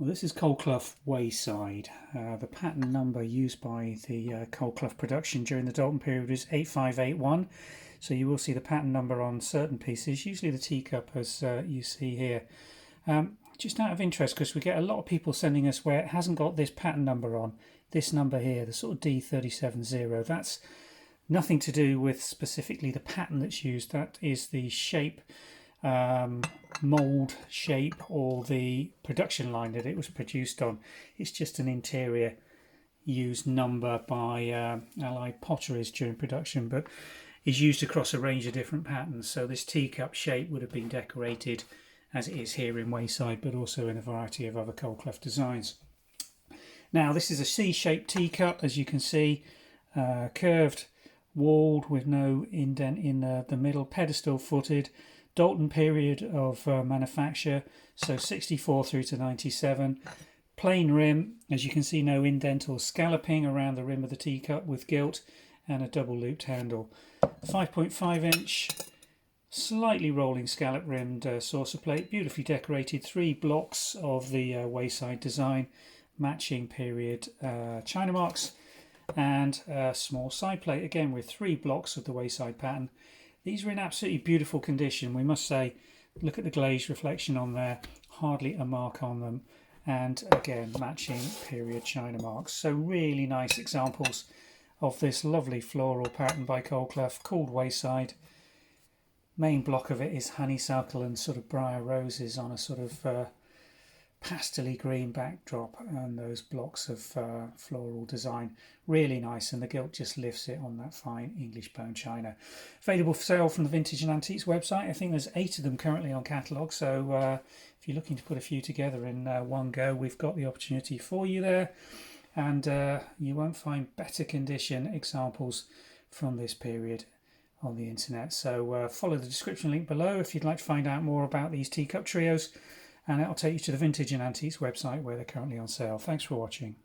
Well, this is Colclough Wayside. The pattern number used by the Colclough production during the Doulton period is 8581. So you will see the pattern number on certain pieces, usually the teacup as you see here. Just out of interest, because we get a lot of people sending us where it hasn't got this pattern number on, this number here, the sort of D370. That's nothing to do with specifically the pattern that's used. That is the shape, mould shape, or the production line that it was produced on. It's just an interior used number by Allied Potteries during production, but is used across a range of different patterns. So this teacup shape would have been decorated as it is here in Wayside, but also in a variety of other Colclough designs. Now this is a C-shaped teacup, as you can see, curved, walled with no indent in the middle, pedestal footed, Doulton period of manufacture, so 64 through to 97. Plain rim, as you can see, no indent or scalloping around the rim of the teacup with gilt, and a double looped handle. 5.5 inch, slightly rolling scallop rimmed saucer plate, beautifully decorated, 3 blocks of the Wayside design, matching period china marks, and a small side plate again with 3 blocks of the Wayside pattern. These are in absolutely beautiful condition, we must say. Look at the glazed reflection on there, hardly a mark on them, and again matching period china marks. So really nice examples of this lovely floral pattern by Colclough called Wayside. Main block of it is honeysuckle and sort of briar roses on a sort of pastel-y green backdrop, and those blocks of floral design. Really nice, and the gilt just lifts it on that fine English bone china. Available for sale from the Vintage and Antiques website. I think there's 8 of them currently on catalogue, so if you're looking to put a few together in one go, we've got the opportunity for you there, and you won't find better condition examples from this period on the internet. So follow the description link below if you'd like to find out more about these teacup trios, and it'll take you to the Vintage and Antiques website where they're currently on sale. Thanks for watching.